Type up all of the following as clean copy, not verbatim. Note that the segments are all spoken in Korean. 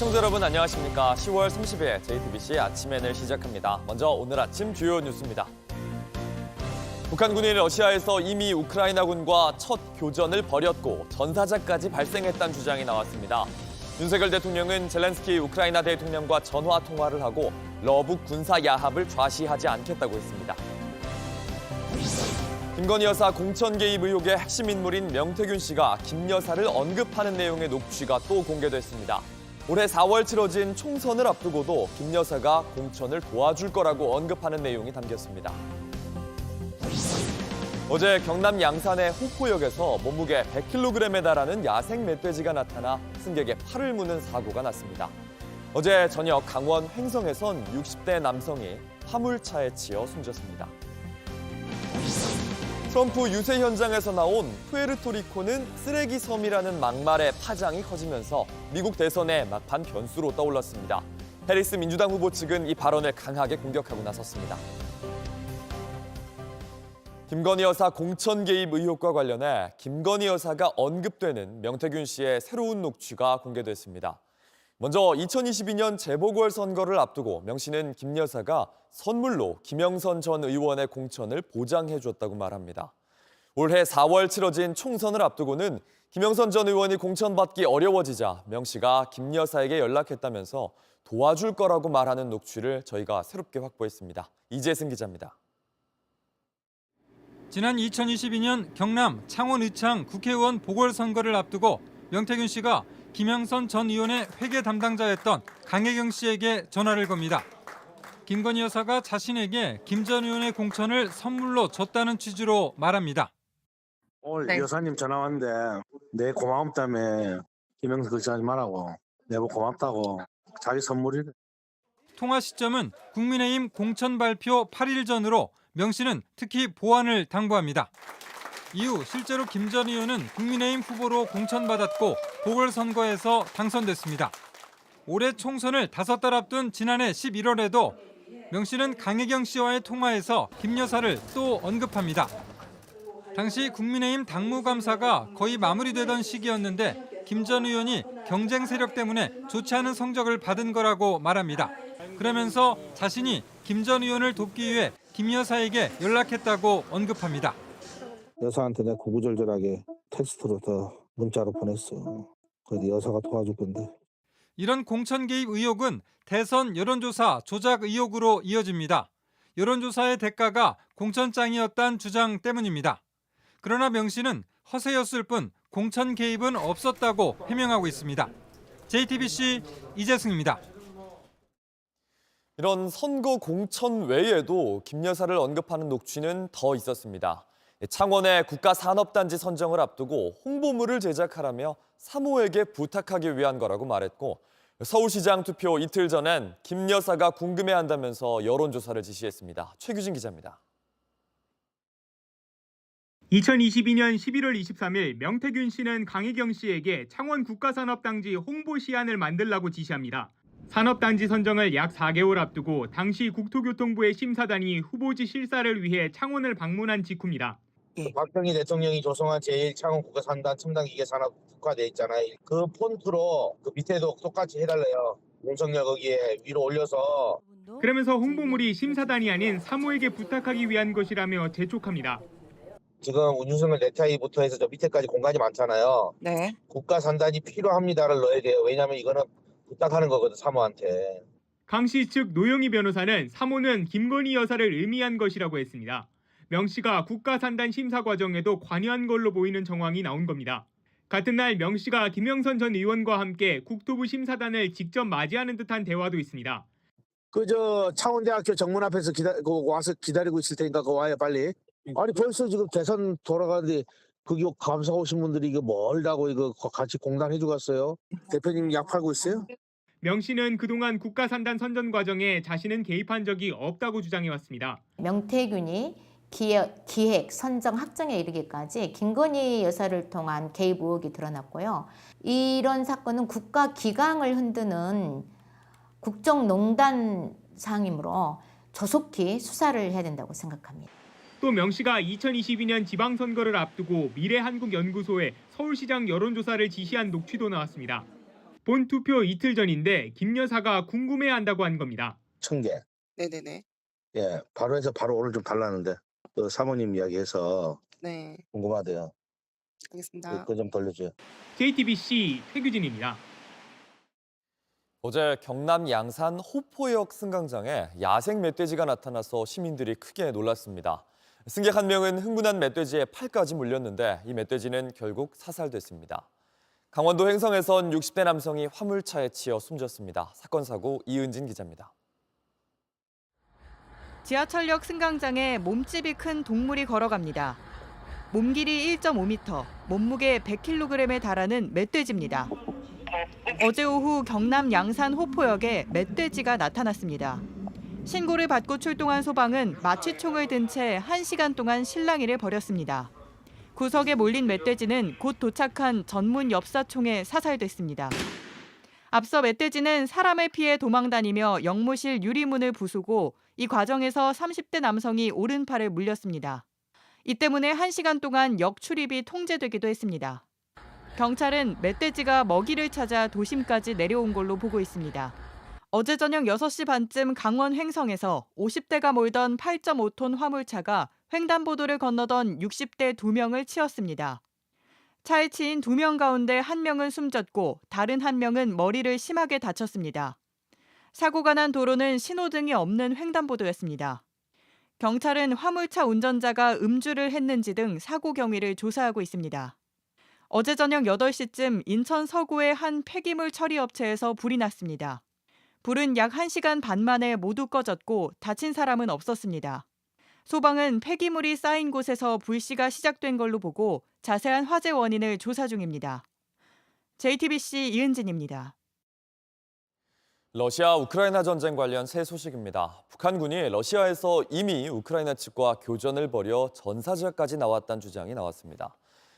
시청자 여러분 안녕하십니까. 10월 30일 JTBC 아침엔을 시작합니다. 먼저 오늘 아침 주요 뉴스입니다. 북한군이 러시아에서 이미 우크라이나군과 첫 교전을 벌였고 전사자까지 발생했다는 주장이 나왔습니다. 윤석열 대통령은 젤렌스키 우크라이나 대통령과 전화 통화를 하고 러북 군사 야합을 좌시하지 않겠다고 했습니다. 김건희 여사 공천 개입 의혹의 핵심 인물인 명태균 씨가 김 여사를 언급하는 내용의 녹취가 또 공개됐습니다. 올해 4월 치러진 총선을 앞두고도 김 여사가 공천을 도와줄 거라고 언급하는 내용이 담겼습니다. 어제 경남 양산의 호포역에서 몸무게 100kg에 달하는 야생 멧돼지가 나타나 승객의 팔을 무는 사고가 났습니다. 어제 저녁 강원 횡성에선 60대 남성이 화물차에 치여 숨졌습니다. 트럼프 유세 현장에서 나온 푸에르토리코는 쓰레기 섬이라는 막말의 파장이 커지면서 미국 대선의 막판 변수로 떠올랐습니다. 해리스 민주당 후보 측은 이 발언을 강하게 공격하고 나섰습니다. 김건희 여사 공천 개입 의혹과 관련해 김건희 여사가 언급되는 명태균 씨의 새로운 녹취가 공개됐습니다. 먼저 2022년 재보궐선거를 앞두고 명 씨는 김 여사가 선물로 김영선 전 의원의 공천을 보장해줬다고 말합니다. 올해 4월 치러진 총선을 앞두고는 김영선 전 의원이 공천받기 어려워지자 명 씨가 김 여사에게 연락했다면서 도와줄 거라고 말하는 녹취를 저희가 새롭게 확보했습니다. 이재승 기자입니다. 지난 2022년 경남 창원 의창 국회의원 보궐선거를 앞두고 명태균 씨가 김영선 전 의원의 회계 담당자였던 강혜경 씨에게 전화를 겁니다. 김건희 여사가 자신에게 김 전 의원의 공천을 선물로 줬다는 취지로 말합니다. 오늘 여사님 전화 왔는데 내 고마움다며 김영선 그렇게 하지 말라고 내가 고맙다고 자기 선물이래. 통화 시점은 국민의힘 공천 발표 8일 전으로 명 씨는 특히 보완을 당부합니다. 이후 실제로 김 전 의원은 국민의힘 후보로 공천받았고 보궐선거에서 당선됐습니다. 올해 총선을 5달 앞둔 지난해 11월에도 명 씨는 강혜경 씨와의 통화에서 김 여사를 또 언급합니다. 당시 국민의힘 당무감사가 거의 마무리되던 시기였는데 김 전 의원이 경쟁 세력 때문에 좋지 않은 성적을 받은 거라고 말합니다. 그러면서 자신이 김 전 의원을 돕기 위해 김 여사에게 연락했다고 언급합니다. 여사한테 내가 구구절절하게 텍스트로 더 문자로 보냈어. 그래서 여사가 도와줄 건데. 이런 공천 개입 의혹은 대선 여론조사 조작 의혹으로 이어집니다. 여론조사의 대가가 공천장이었다는 주장 때문입니다. 그러나 명 씨는 허세였을 뿐 공천 개입은 없었다고 해명하고 있습니다. JTBC 이재승입니다. 이런 선거 공천 외에도 김 여사를 언급하는 녹취는 더 있었습니다. 창원의 국가산업단지 선정을 앞두고 홍보물을 제작하라며 사모에게 부탁하기 위한 거라고 말했고 서울시장 투표 이틀 전엔 김 여사가 궁금해한다면서 여론조사를 지시했습니다. 최규진 기자입니다. 2022년 11월 23일 명태균 씨는 강혜경 씨에게 창원 국가산업단지 홍보 시안을 만들라고 지시합니다. 산업단지 선정을 약 4개월 앞두고 당시 국토교통부의 심사단이 후보지 실사를 위해 창원을 방문한 직후입니다. 박정희 대통령이 조성한 제1창원 국가산단 첨단기계 산업 특화돼 있잖아요. 그 폰트로 그 밑에도 똑같이 해달래요. 윤석열 거기에 위로 올려서. 그러면서 홍보물이 심사단이 아닌 사모에게 부탁하기 위한 것이라며 재촉합니다. 지금 윤석열 넥타이부터 해서 저 밑에까지 공간이 많잖아요. 네. 국가산단이 필요합니다를 넣어야 돼요. 왜냐하면 이거는 부탁하는 거거든, 사모한테. 강 씨 측 노영희 변호사는 사모는 김건희 여사를 의미한 것이라고 했습니다. 명 씨가 국가산단 심사 과정에도 관여한 걸로 보이는 정황이 나온 겁니다. 같은 날 명 씨가 김영선 전 의원과 함께 국토부 심사단을 직접 맞이하는 듯한 대화도 있습니다. 그저 창원대학교 정문 앞에서 와서 기다리고 있을 테니까 그 와요 빨리. 아니 벌써 지금 대선 돌아가는데 거기 감사 오신 분들이 이거 멀다고 이거 같이 공단해주고 갔어요. 대표님 약 팔고 있어요? 명 씨는 그동안 국가산단 선정 과정에 자신은 개입한 적이 없다고 주장해왔습니다. 명태균이 기획, 선정, 확정에 이르기까지 김건희 여사를 통한 개입 의혹이 드러났고요. 이런 사건은 국가 기강을 흔드는 국정농단 사항이므로 조속히 수사를 해야 된다고 생각합니다. 또 명 씨가 2022년 지방선거를 앞두고 미래한국연구소에 서울시장 여론조사를 지시한 녹취도 나왔습니다. 본 투표 이틀 전인데 김 여사가 궁금해한다고 한 겁니다. 1,000개. 네네네. 예, 바로 해서 바로 오늘 좀 달라는데 그 사모님 이야기해서 네, 궁금하대요. 알겠습니다. 그거 좀 돌려줘요. JTBC 최규진입니다. 어제 경남 양산 호포역 승강장에 야생 멧돼지가 나타나서 시민들이 크게 놀랐습니다. 승객 한 명은 흥분한 멧돼지에 팔까지 물렸는데 이 멧돼지는 결국 사살됐습니다. 강원도 횡성에선 60대 남성이 화물차에 치여 숨졌습니다. 사건 사고 이은진 기자입니다. 지하철역 승강장에 몸집이 큰 동물이 걸어갑니다. 몸길이 1.5m, 몸무게 100kg에 달하는 멧돼지입니다. 어제 오후 경남 양산 호포역에 멧돼지가 나타났습니다. 신고를 받고 출동한 소방은 마취총을 든 채 1시간 동안 실랑이를 벌였습니다. 구석에 몰린 멧돼지는 곧 도착한 전문 엽사총에 사살됐습니다. 앞서 멧돼지는 사람을 피해 도망다니며 영무실 유리문을 부수고 이 과정에서 30대 남성이 오른팔을 물렸습니다. 이 때문에 1시간 동안 역 출입이 통제되기도 했습니다. 경찰은 멧돼지가 먹이를 찾아 도심까지 내려온 걸로 보고 있습니다. 어제 저녁 6시 반쯤 강원 횡성에서 50대가 몰던 8.5톤 화물차가 횡단보도를 건너던 60대 2명을 치었습니다. 차에 치인 2명 가운데 1명은 숨졌고 다른 1명은 머리를 심하게 다쳤습니다. 사고가 난 도로는 신호등이 없는 횡단보도였습니다. 경찰은 화물차 운전자가 음주를 했는지 등 사고 경위를 조사하고 있습니다. 어제 저녁 8시쯤 인천 서구의 한 폐기물 처리 업체에서 불이 났습니다. 불은 약 1시간 반 만에 모두 꺼졌고 다친 사람은 없었습니다. 소방은 폐기물이 쌓인 곳에서 불씨가 시작된 걸로 보고 자세한 화재 원인을 조사 중입니다. JTBC 이은진입니다. 러시아 우크라이나 전쟁 관련 새 소식입니다. 북한군이 러시아에서 이미 우크라이나 측과 교전을 벌여 전사자까지 나왔다는 주장이 나왔습니다.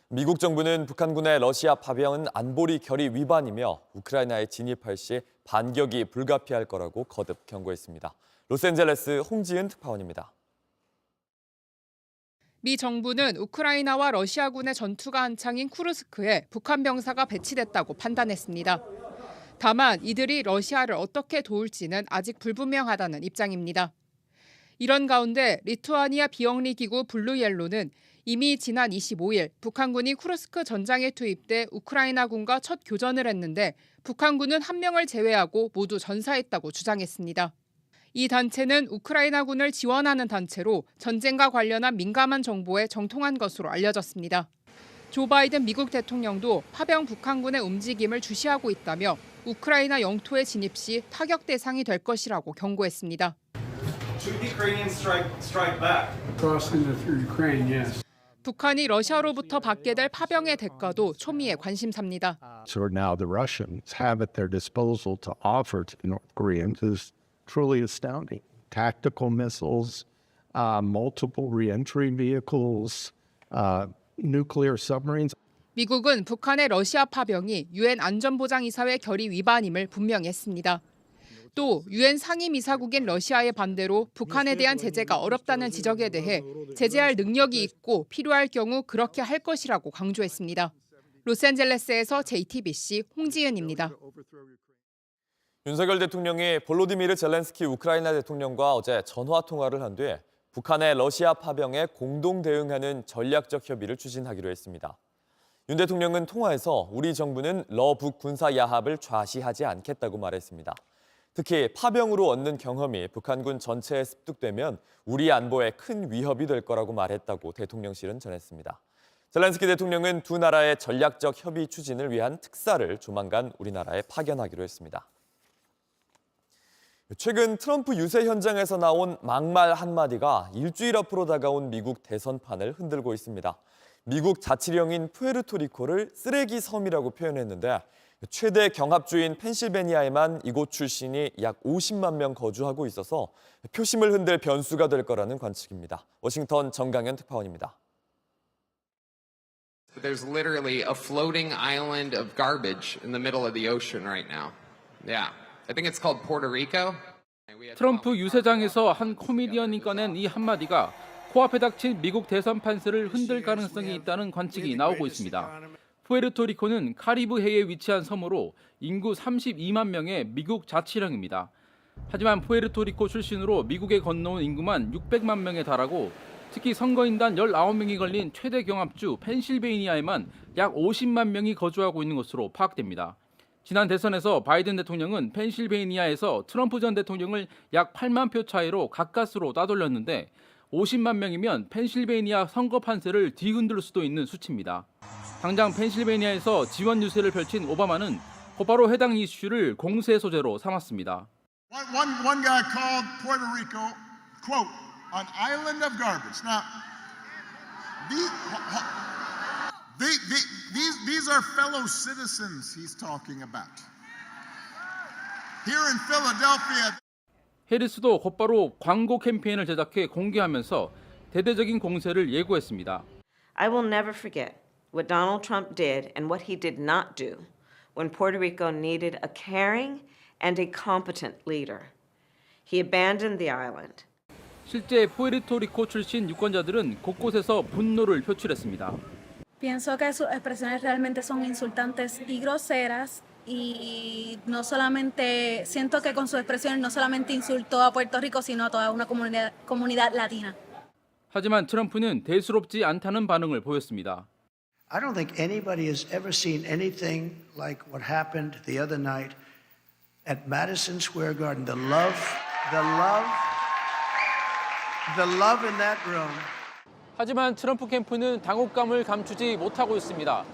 미국 정부는 북한군의 러시아 파병은 안보리 결의 위반이며 우크라이나에 진입할 시 반격이 불가피할 거라고 거듭 경고했습니다. 로스앤젤레스 홍지은 특파원입니다. 미 정부는 우크라이나와 러시아군의 전투가 한창인 쿠르스크에 북한 병사가 배치됐다고 판단했습니다. 다만 이들이 러시아를 어떻게 도울지는 아직 불분명하다는 입장입니다. 이런 가운데 리투아니아 비영리 기구 블루옐로는 이미 지난 25일 북한군이 쿠르스크 전장에 투입돼 우크라이나군과 첫 교전을 했는데 북한군은 1명을 제외하고 모두 전사했다고 주장했습니다. 이 단체는 우크라이나군을 지원하는 단체로 전쟁과 관련한 민감한 정보에 정통한 것으로 알려졌습니다. 조 바이든 미국 대통령도 파병 북한군의 움직임을 주시하고 있다며 우크라이나 영토에 진입 시 타격 대상이 될 것이라고 경고했습니다. 북한이 러시아로부터 받게 될 파병의 대가도 초미의 관심사입니다. So now the Russians have at their disposal to offer to the North Koreans is truly astounding. Tactical missiles, multiple reentry vehicles, nuclear submarines. 미국은 북한의 러시아 파병이 유엔 안전보장이사회 결의 위반임을 분명히 했습니다. 또 유엔 상임이사국인 러시아의 반대로 북한에 대한 제재가 어렵다는 지적에 대해 제재할 능력이 있고 필요할 경우 그렇게 할 것이라고 강조했습니다. 로스앤젤레스에서 JTBC 홍지은입니다. 윤석열 대통령이 볼로디미르 젤렌스키 우크라이나 대통령과 어제 전화 통화를 한 뒤 북한의 러시아 파병에 공동 대응하는 전략적 협의를 추진하기로 했습니다. 윤 대통령은 통화에서 우리 정부는 러북 군사 야합을 좌시하지 않겠다고 말했습니다. 특히 파병으로 얻는 경험이 북한군 전체에 습득되면 우리 안보에 큰 위협이 될 거라고 말했다고 대통령실은 전했습니다. 젤렌스키 대통령은 두 나라의 전략적 협의 추진을 위한 특사를 조만간 우리나라에 파견하기로 했습니다. 최근 트럼프 유세 현장에서 나온 막말 한마디가 일주일 앞으로 다가온 미국 대선판을 흔들고 있습니다. 미국 자치령인 푸에르토리코를 쓰레기 섬이라고 표현했는데 최대 경합주인 펜실베니아에만 이곳 출신이 약 50만 명 거주하고 있어서 표심을 흔들 변수가 될 거라는 관측입니다. 워싱턴 정강현 특파원입니다. There's literally a floating island of garbage in the middle of the ocean right now. Yeah, I think it's called Puerto Rico. 트럼프 유세장에서 한 코미디언이 꺼낸 이 한마디가 코앞에 닥친 미국 대선 판세를 흔들 가능성이 있다는 관측이 나오고 있습니다. 푸에르토리코는 카리브해에 위치한 섬으로 인구 32만 명의 미국 자치령입니다. 하지만 푸에르토리코 출신으로 미국에 건너온 인구만 600만 명에 달하고 특히 선거인단 19명이 걸린 최대 경합주 펜실베이니아에만 약 50만 명이 거주하고 있는 것으로 파악됩니다. 지난 대선에서 바이든 대통령은 펜실베이니아에서 트럼프 전 대통령을 약 8만 표 차이로 가까스로 따돌렸는데 50만 명이면 펜실베이니아 선거 판세를 뒤흔들 수도 있는 수치입니다. 당장 펜실베이니아에서 지원 유세를 펼친 오바마는 곧바로 해당 이슈를 공세 소재로 삼았습니다. One guy called Puerto Rico, quote, an island of garbage. Now, these are fellow citizens he's talking about. Here in Philadelphia. 해리스도 곧바로 광고 캠페인을 제작해 공개하면서 대대적인 공세를 예고했습니다. I will never forget what Donald Trump did and what he did not do when Puerto Rico needed a caring and a competent leader. He abandoned the island. 실제 푸에르토리코 출신 유권자들은 곳곳에서 분노를 표출했습니다. Pienso que sus expresiones realmente son insultantes y groseras y no solamente siento que con sus expresiones no solamente insultó a Puerto Rico sino a toda una comunidad latina. 하지만 트럼프는 대수롭지 않다는 반응을 보였습니다. I don't think anybody has ever seen anything like what happened the other night at Madison Square Garden. The love in that room. 하지만 트럼프 캠프는 당혹감을 감추지 못하고 있습니다.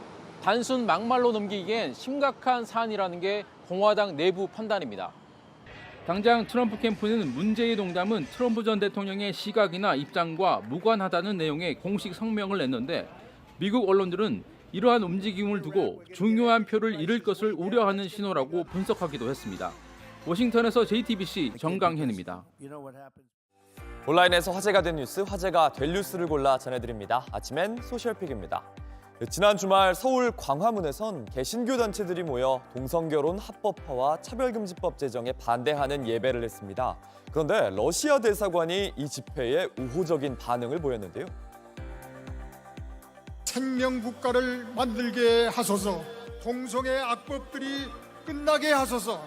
단순 막말로 넘기기엔 심각한 사안이라는 게 공화당 내부 판단입니다. 당장 트럼프 캠프는 문제의 농담은 트럼프 전 대통령의 시각이나 입장과 무관하다는 내용의 공식 성명을 냈는데 미국 언론들은 이러한 움직임을 두고 중요한 표를 잃을 것을 우려하는 신호라고 분석하기도 했습니다. 워싱턴에서 JTBC 정강현입니다. 온라인에서 화제가 된 뉴스, 화제가 될 뉴스를 골라 전해드립니다. 아침엔 소셜픽입니다. 지난 주말 서울 광화문에선 개신교 단체들이 모여 동성결혼 합법화와 차별금지법 제정에 반대하는 예배를 했습니다. 그런데 러시아 대사관이 이 집회에 우호적인 반응을 보였는데요. 생명국가를 만들게 하소서, 동성애 악법들이 끝나게 하소서,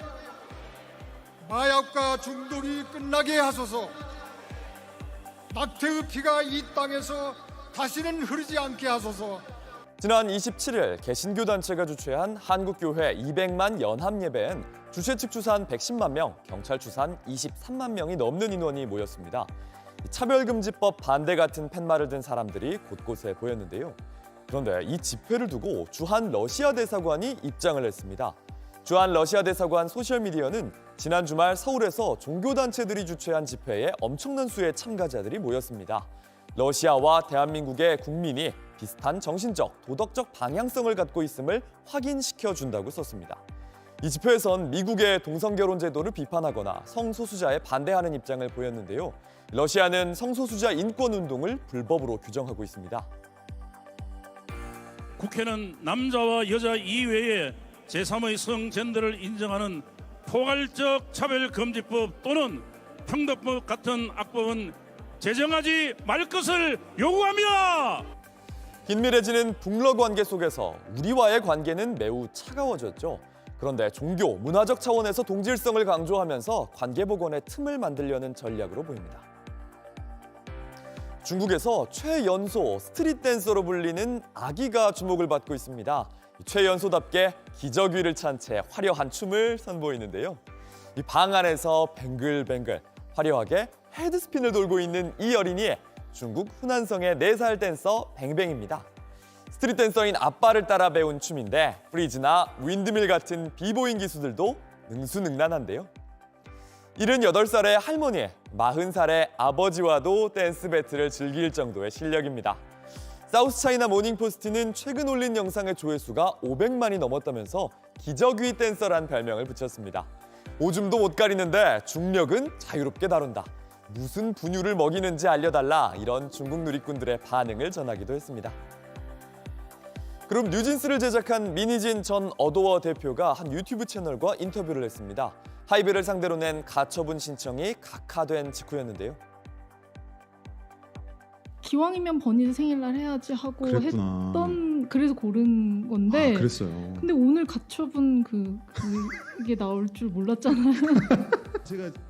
마약과 중독이 끝나게 하소서, 낙태의 피가 이 땅에서 다시는 흐르지 않게 하소서. 지난 27일 개신교 단체가 주최한 한국교회 200만 연합예배엔 주최 측 추산 110만 명, 경찰 추산 23만 명이 넘는 인원이 모였습니다. 차별금지법 반대 같은 팻말을 든 사람들이 곳곳에 보였는데요. 그런데 이 집회를 두고 주한 러시아 대사관이 입장을 냈습니다. 주한 러시아 대사관 소셜미디어는 지난 주말 서울에서 종교단체들이 주최한 집회에 엄청난 수의 참가자들이 모였습니다. 러시아와 대한민국의 국민이 비슷한 정신적, 도덕적 방향성을 갖고 있음을 확인시켜준다고 썼습니다. 이 집회에선 미국의 동성결혼 제도를 비판하거나 성소수자에 반대하는 입장을 보였는데요. 러시아는 성소수자 인권운동을 불법으로 규정하고 있습니다. 국회는 남자와 여자 이외에 제3의 성젠더를 인정하는 포괄적 차별금지법 또는 평등법 같은 악법은 제정하지 말 것을 요구합니다. 긴밀해지는 북러 관계 속에서 우리와의 관계는 매우 차가워졌죠. 그런데 종교, 문화적 차원에서 동질성을 강조하면서 관계 복원의 틈을 만들려는 전략으로 보입니다. 중국에서 최연소 스트릿 댄서로 불리는 아기가 주목을 받고 있습니다. 최연소답게 기저귀를 찬 채 화려한 춤을 선보이는데요. 이 방 안에서 뱅글뱅글 화려하게 헤드스핀을 돌고 있는 이 어린이, 중국 후난성의 4살 댄서 뱅뱅입니다. 스트릿 댄서인 아빠를 따라 배운 춤인데 프리즈나 윈드밀 같은 비보잉 기수들도 능수능란한데요. 78살의 할머니, 40살의 아버지와도 댄스 배틀을 즐길 정도의 실력입니다. 사우스차이나 모닝포스트는 최근 올린 영상의 조회수가 500만이 넘었다면서 기저귀 댄서란 별명을 붙였습니다. 오줌도 못 가리는데 중력은 자유롭게 다룬다. 무슨 분유를 먹이는지 알려달라, 이런 중국 누리꾼들의 반응을 전하기도 했습니다. 그룹 뉴진스를 제작한 미니진 전 어도어 대표가 한 유튜브 채널과 인터뷰를 했습니다. 하이브를 상대로 낸 가처분 신청이 각하된 직후였는데요. 기왕이면 버니의 생일날 해야지 하고 그랬구나. 했던 그래서 고른 건데. 그랬어요. 근데 오늘 가처분 그게 나올 줄 몰랐잖아요.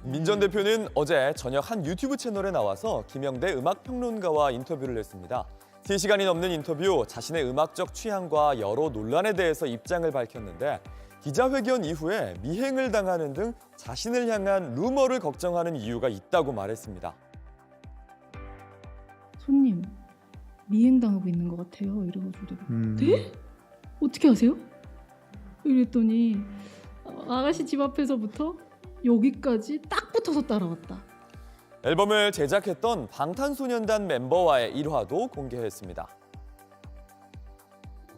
민 전 대표는 어제 저녁 한 유튜브 채널에 나와서 김영대 음악평론가와 인터뷰를 했습니다. 3시간이 넘는 인터뷰, 자신의 음악적 취향과 여러 논란에 대해서 입장을 밝혔는데 기자회견 이후에 미행을 당하는 등 자신을 향한 루머를 걱정하는 이유가 있다고 말했습니다. 손님, 미행당하고 있는 것 같아요. 이래가지고 내가 네? 어떻게 아세요? 이랬더니 아가씨 집 앞에서부터 여기까지 딱 붙어서 따라왔다. 앨범을 제작했던 방탄소년단 멤버와의 일화도 공개했습니다.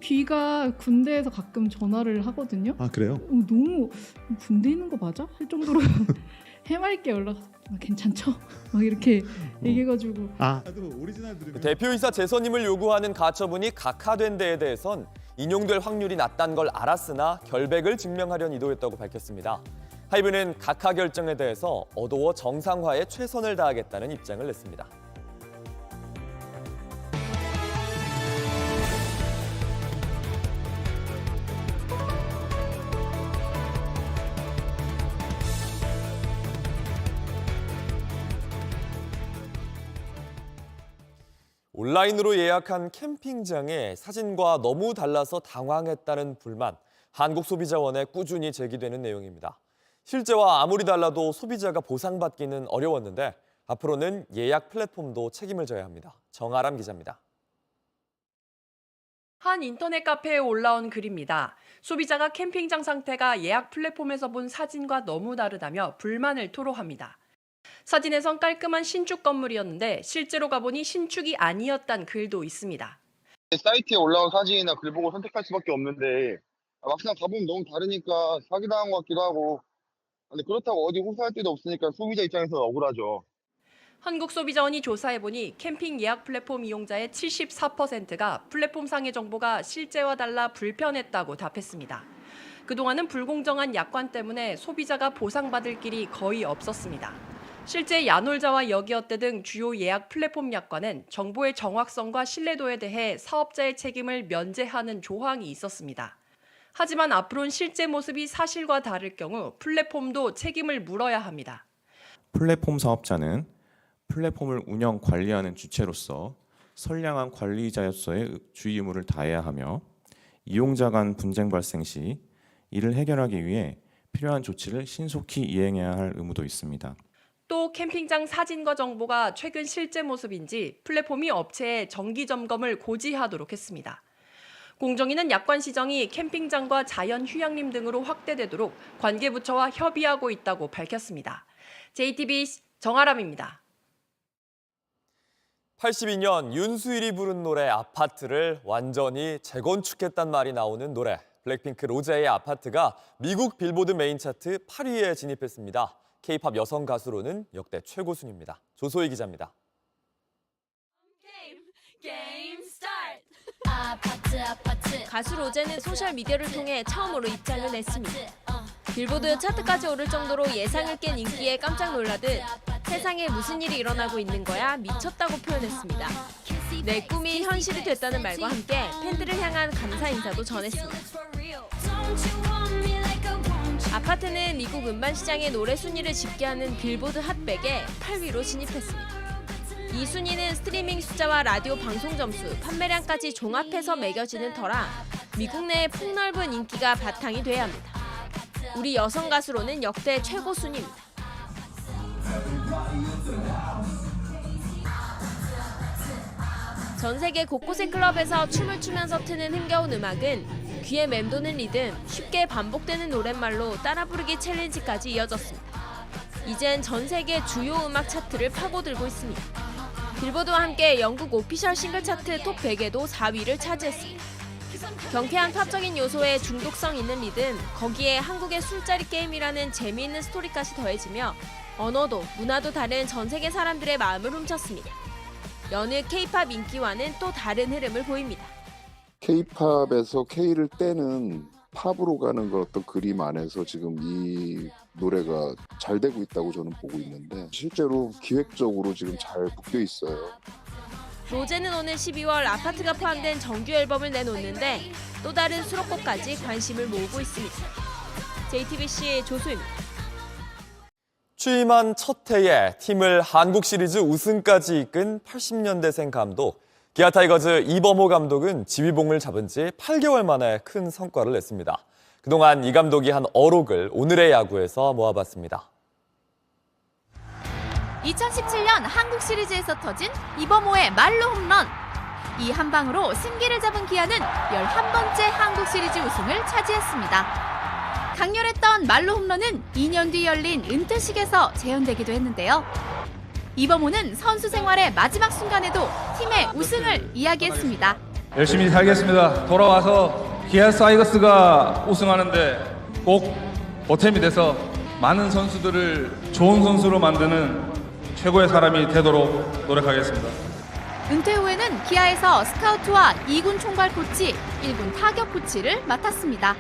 귀가 군대에서 가끔 전화를 하거든요. 아, 그래요? 너무 군대 있는 거 맞아? 할 정도로 해맑게 연락해서 괜찮죠? 막 이렇게 얘기해가지고. 대표이사 재선임을 요구하는 가처분이 각하된 데에 대해선 인용될 확률이 낮다는 걸 알았으나 결백을 증명하려는 의도였다고 밝혔습니다. 하이브는 각하 결정에 대해서 어두워 정상화에 최선을 다하겠다는 입장을 냈습니다. 온라인으로 예약한 캠핑장에 사진과 너무 달라서 당황했다는 불만, 한국소비자원에 꾸준히 제기되는 내용입니다. 실제와 아무리 달라도 소비자가 보상받기는 어려웠는데 앞으로는 예약 플랫폼도 책임을 져야 합니다. 정아람 기자입니다. 한 인터넷 카페에 올라온 글입니다. 소비자가 캠핑장 상태가 예약 플랫폼에서 본 사진과 너무 다르다며 불만을 토로합니다. 사진에선 깔끔한 신축 건물이었는데 실제로 가보니 신축이 아니었단 글도 있습니다. 사이트에 올라온 사진이나 글 보고 선택할 수밖에 없는데 막상 가보면 너무 다르니까 사기당한 것 같기도 하고, 근데 그렇다고 어디 호소할 데도 없으니까 소비자 입장에서 억울하죠. 한국소비자원이 조사해보니 캠핑 예약 플랫폼 이용자의 74%가 플랫폼 상의 정보가 실제와 달라 불편했다고 답했습니다. 그동안은 불공정한 약관 때문에 소비자가 보상받을 길이 거의 없었습니다. 실제 야놀자와 여기어때 등 주요 예약 플랫폼 약관은 정보의 정확성과 신뢰도에 대해 사업자의 책임을 면제하는 조항이 있었습니다. 하지만 앞으로는 실제 모습이 사실과 다를 경우 플랫폼도 책임을 물어야 합니다. 플랫폼 사업자는 플랫폼을 운영 관리하는 주체로서 선량한 관리자로서의 주의 의무를 다해야 하며 이용자 간 분쟁 발생 시 이를 해결하기 위해 필요한 조치를 신속히 이행해야 할 의무도 있습니다. 또 캠핑장 사진과 정보가 최근 실제 모습인지 플랫폼이 업체에 정기 점검을 고지하도록 했습니다. 공정위는 약관 시정이 캠핑장과 자연 휴양림 등으로 확대되도록 관계부처와 협의하고 있다고 밝혔습니다. JTBC 정아람입니다. 82년 윤수일이 부른 노래 아파트를 완전히 재건축했단 말이 나오는 노래. 블랙핑크 로제의 아파트가 미국 빌보드 메인 차트 8위에 진입했습니다. K-팝 여성 가수로는 역대 최고 순위입니다. 조소희 기자입니다. 가수 로제는 소셜미디어를 통해 처음으로 입장을 냈습니다. 빌보드 차트까지 오를 정도로 예상을 깬 인기에 깜짝 놀라듯 세상에 무슨 일이 일어나고 있는 거야 미쳤다고 표현했습니다. 내 꿈이 현실이 됐다는 말과 함께 팬들을 향한 감사 인사도 전했습니다. 아파트는 미국 음반 시장의 노래 순위를 집계하는 빌보드 핫백에 8위로 진입했습니다. 이 순위는 스트리밍 숫자와 라디오 방송 점수, 판매량까지 종합해서 매겨지는 터라 미국 내의 폭넓은 인기가 바탕이 돼야 합니다. 우리 여성 가수로는 역대 최고 순위입니다. 전 세계 곳곳의 클럽에서 춤을 추면서 트는 흥겨운 음악은 귀에 맴도는 리듬, 쉽게 반복되는 노랫말로 따라 부르기 챌린지까지 이어졌습니다. 이젠 전 세계 주요 음악 차트를 파고들고 있습니다. 빌보드와 함께 영국 오피셜 싱글 차트 톱 100에도 4위를 차지했습니다. 경쾌한 팝적인 요소에 중독성 있는 리듬, 거기에 한국의 술자리 게임이라는 재미있는 스토리까지 더해지며 언어도 문화도 다른 전 세계 사람들의 마음을 훔쳤습니다. 여느 K-팝 인기와는 또 다른 흐름을 보입니다. K-팝에서 K를 떼는 팝으로 가는 그 어떤 그림 안에서 지금 이 노래가 잘 되고 있다고 저는 보고 있는데 실제로 기획적으로 지금 잘 묶여 있어요. 로제는 오는 12월 아파트가 포함된 정규 앨범을 내놓는데 또 다른 수록곡까지 관심을 모으고 있습니다. JTBC 조수입니다. 취임한 첫 해에 팀을 한국 시리즈 우승까지 이끈 80년대생 감독 기아 타이거즈 이범호 감독은 지휘봉을 잡은 지 8개월 만에 큰 성과를 냈습니다. 그동안 이 감독이 한 어록을 오늘의 야구에서 모아봤습니다. 2017년 한국 시리즈에서 터진 이범호의 말로 홈런. 이 한 방으로 승기를 잡은 기아는 11번째 한국 시리즈 우승을 차지했습니다. 강렬했던 말로 홈런은 2년 뒤 열린 은퇴식에서 재현되기도 했는데요. 이범호는 선수 생활의 마지막 순간에도 팀의 우승을 이야기했습니다. 열심히 살겠습니다. 돌아와서 기아 타이거스가 우승하는데 꼭 보탬이 돼서 많은 선수들을 좋은 선수로 만드는 최고의 사람이 되도록 노력하겠습니다. 은퇴 후에는 기아에서 스카우트와 2군 총괄 코치, 1군 타격 코치를 맡았습니다.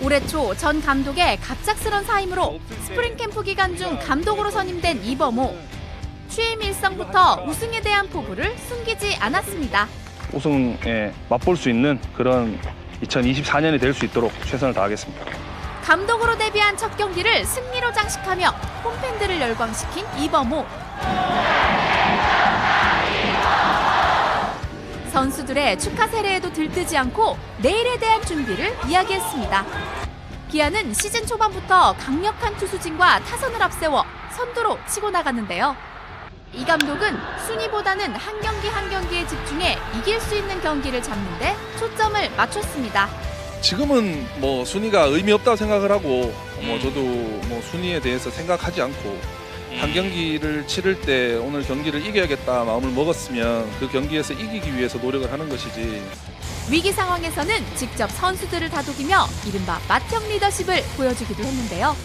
올해 초 전 감독의 갑작스런 사임으로 스프링 캠프 기간 중 감독으로 선임된 이범호. 취임 일성부터 우승에 대한 포부를 숨기지 않았습니다. 우승에 맛볼 수 있는 그런 2024년이 될 수 있도록 최선을 다하겠습니다. 감독으로 데뷔한 첫 경기를 승리로 장식하며 홈팬들을 열광시킨 이범호. 선수들의 축하 세례에도 들뜨지 않고 내일에 대한 준비를 이야기했습니다. 기아는 시즌 초반부터 강력한 투수진과 타선을 앞세워 선두로 치고 나갔는데요. 이 감독은 순위보다는 한 경기 한 경기에 집중해 이길 수 있는 경기를 잡는 데 초점을 맞췄습니다. 지금은 뭐 순위가 의미 없다고 생각을 하고 저도 뭐 순위에 대해서 생각하지 않고 한 경기를 치를 때 오늘 경기를 이겨야겠다 마음을 먹었으면 그 경기에서 이기기 위해서 노력을 하는 것이지. 위기 상황에서는 직접 선수들을 다독이며 이른바 맏형 리더십을 보여주기도 했는데요.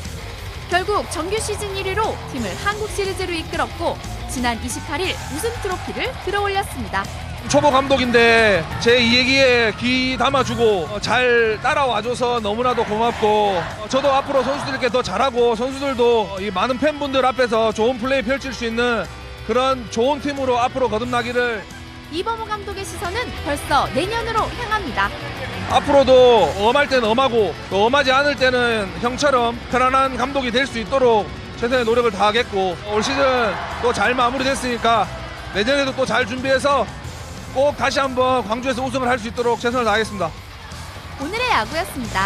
결국 정규 시즌 1위로 팀을 한국 시리즈로 이끌었고 지난 28일 우승 트로피를 들어올렸습니다. 초보 감독인데 제 얘기에 귀 담아주고 잘 따라와줘서 너무나도 고맙고 저도 앞으로 선수들께 더 잘하고 선수들도 이 많은 팬분들 앞에서 좋은 플레이 펼칠 수 있는 그런 좋은 팀으로 앞으로 거듭나기를. 이범호 감독의 시선은 벌써 내년으로 향합니다. 앞으로도 엄할 때는 엄하고 또 엄하지 않을 때는 형처럼 편안한 감독이 될 수 있도록 최선의 노력을 다하겠고 올 시즌 또 잘 마무리됐으니까 내년에도 또 잘 준비해서 꼭 다시 한번 광주에서 우승을 할 수 있도록 최선을 다하겠습니다. 오늘의 야구였습니다.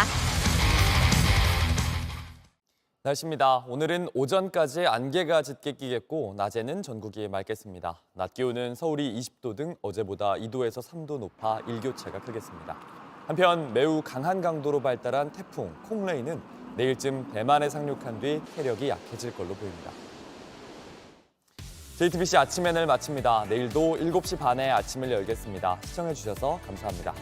날씨입니다. 오늘은 오전까지 안개가 짙게 끼겠고 낮에는 전국이 맑겠습니다. 낮 기온은 서울이 20도 등 어제보다 2도에서 3도 높아 일교차가 크겠습니다. 한편 매우 강한 강도로 발달한 태풍 콩레이는 내일쯤 대만에 상륙한 뒤 세력이 약해질 걸로 보입니다. JTBC 아침 NL 마칩니다. 내일도 7시 반에 아침을 열겠습니다. 시청해주셔서 감사합니다.